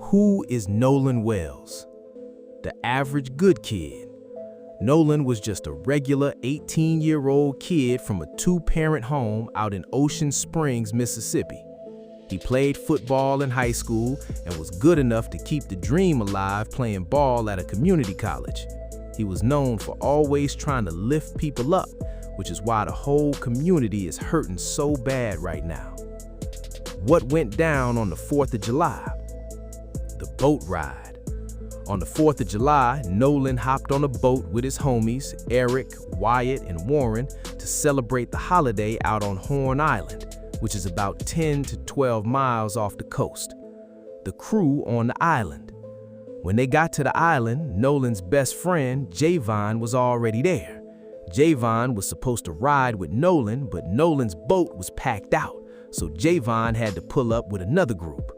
Who is Nolan Wells? The average good kid. Nolan was just a regular 18-year-old kid from a two-parent home out in Ocean Springs, Mississippi. He played football in high school and was good enough to keep the dream alive playing ball at a community college. He was known for always trying to lift people up, which is why the whole community is hurting so bad right now. What went down on the 4th of July? The boat ride. On the 4th of July, Nolan hopped on a boat with his homies, Erick, Wyatt, and Warren, to celebrate the holiday out on Horn Island, which is about 10 to 12 miles off the coast. The crew on the island. When they got to the island, Nolan's best friend, Javon, was already there. Javon was supposed to ride with Nolan, but Nolan's boat was packed out, so Javon had to pull up with another group.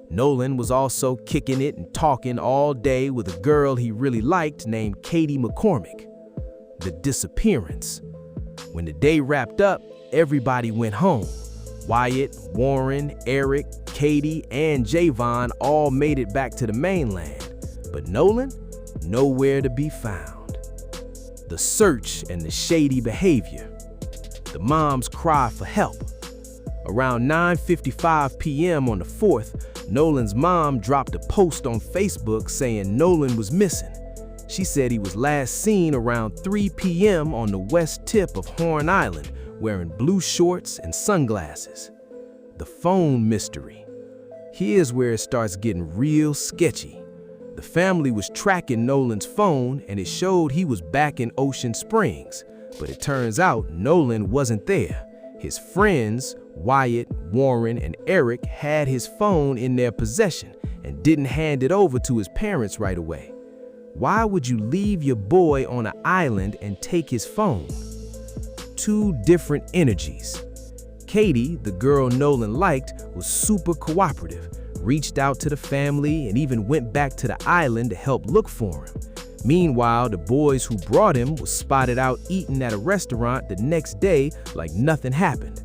Nolan was also kicking it and talking all day with a girl he really liked named Katie McCormick. The disappearance. When the day wrapped up, everybody went home. Wyatt, Warren, Erick, Katie, and Javon all made it back to the mainland, but Nolan, nowhere to be found. The search and the shady behavior. The mom's cry for help. Around 9:55 p.m. on the 4th, Nolan's mom dropped a post on Facebook saying Nolan was missing. She said he was last seen around 3 p.m. on the west tip of Horn Island, wearing blue shorts and sunglasses. The phone mystery. Here's where it starts getting real sketchy. The family was tracking Nolan's phone and it showed he was back in Ocean Springs, but it turns out Nolan wasn't there. His friends, Wyatt, Warren, and Erick, had his phone in their possession and didn't hand it over to his parents right away. Why would you leave your boy on an island and take his phone? Two different energies. Katie, the girl Nolan liked, was super cooperative, reached out to the family, and even went back to the island to help look for him. Meanwhile, the boys who brought him was spotted out eating at a restaurant the next day like nothing happened.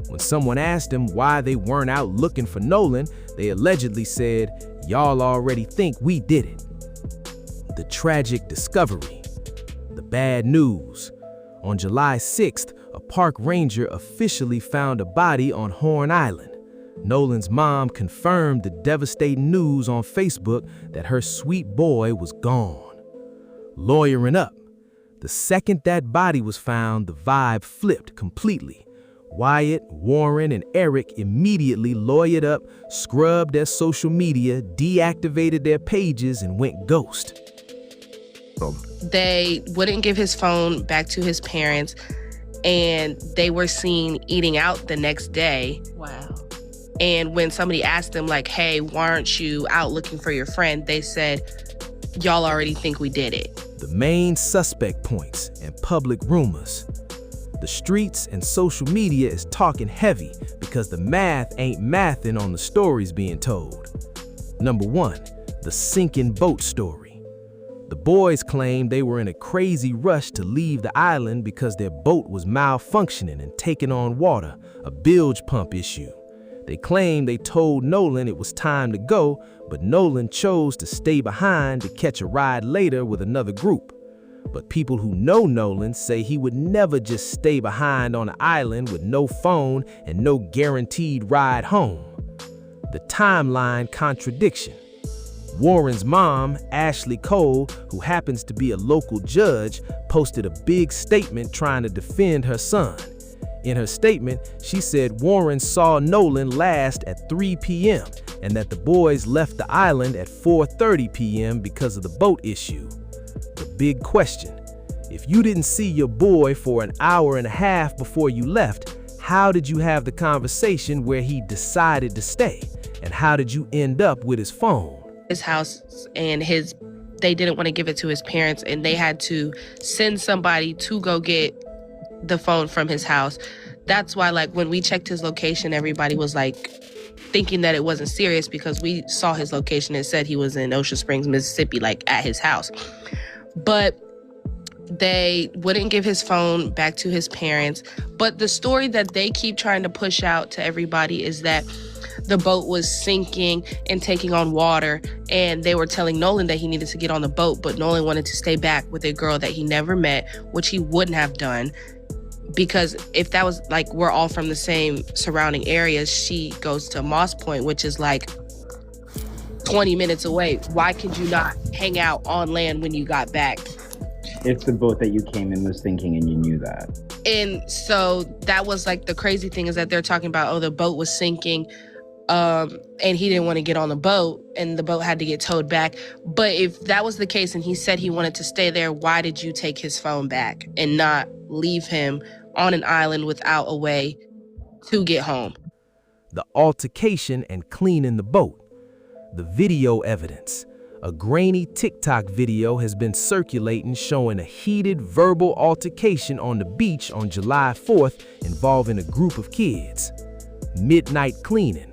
When someone asked them why they weren't out looking for Nolan, they allegedly said, "Y'all already think we did it." The tragic discovery. The bad news. On July 6th, a park ranger officially found a body on Horn Island. Nolan's mom confirmed the devastating news on Facebook that her sweet boy was gone. Lawyering up. The second that body was found, the vibe flipped completely. Wyatt, Warren, and Erick immediately lawyered up, scrubbed their social media, deactivated their pages, and went ghost. They wouldn't give his phone back to his parents, and they were seen eating out the next day. Wow. And when somebody asked them, like, hey, why aren't you out looking for your friend? They said, y'all already think we did it. The main suspect points and public rumors. The streets and social media is talking heavy because the math ain't mathing on the stories being told. Number 1, the sinking boat story. The boys claimed they were in a crazy rush to leave the island because their boat was malfunctioning and taking on water, a bilge pump issue. They claimed they told Nolan it was time to go, but Nolan chose to stay behind to catch a ride later with another group. But people who know Nolan say he would never just stay behind on an island with no phone and no guaranteed ride home. The timeline contradiction. Warren's mom, Ashley Cole, who happens to be a local judge, posted a big statement trying to defend her son. In her statement, she said Warren saw Nolan last at 3 p.m. and that the boys left the island at 4:30 p.m. because of the boat issue. The big question: if you didn't see your boy for an hour and a half before you left, how did you have the conversation where he decided to stay? And how did you end up with his phone? His house and they didn't want to give it to his parents, and they had to send somebody to go get the phone from his house. That's why, like, when we checked his location, everybody was like thinking that it wasn't serious because we saw his location and said he was in Ocean Springs, Mississippi, like at his house. But They wouldn't give his phone back to his parents. But the story that they keep trying to push out to everybody is that the boat was sinking and taking on water, and they were telling Nolan that he needed to get on the boat, but Nolan wanted to stay back with a girl that he never met, which he wouldn't have done, because if that was like, we're all from the same surrounding areas, she goes to Moss Point, which is like 20 minutes away. Why could you not hang out on land when you got back? It's the boat that you came in was sinking and you knew that. And so that was like the crazy thing, is that they're talking about, oh, the boat was sinking, and he didn't want to get on the boat, and the boat had to get towed back. But if that was the case and he said he wanted to stay there, why did you take his phone back and not leave him on an island without a way to get home? The altercation and cleaning the boat. The video evidence. A grainy TikTok video has been circulating showing a heated verbal altercation on the beach on July 4th involving a group of kids. Midnight cleaning.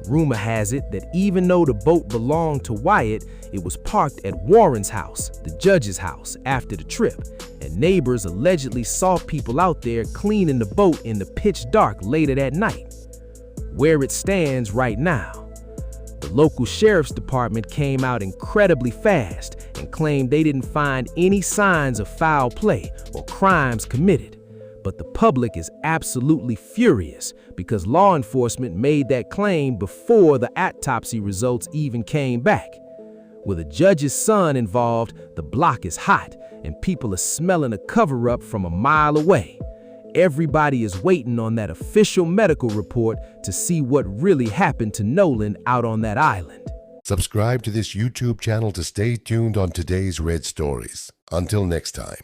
Rumor has it that even though the boat belonged to Wyatt, it was parked at Warren's house, the judge's house, after the trip, and neighbors allegedly saw people out there cleaning the boat in the pitch dark later that night. Where it stands right now. The local sheriff's department came out incredibly fast and claimed they didn't find any signs of foul play or crimes committed. But the public is absolutely furious because law enforcement made that claim before the autopsy results even came back. With a judge's son involved, the block is hot and people are smelling a cover-up from a mile away. Everybody is waiting on that official medical report to see what really happened to Nolan out on that island. Subscribe to this YouTube channel to stay tuned on today's Red Stories. Until next time.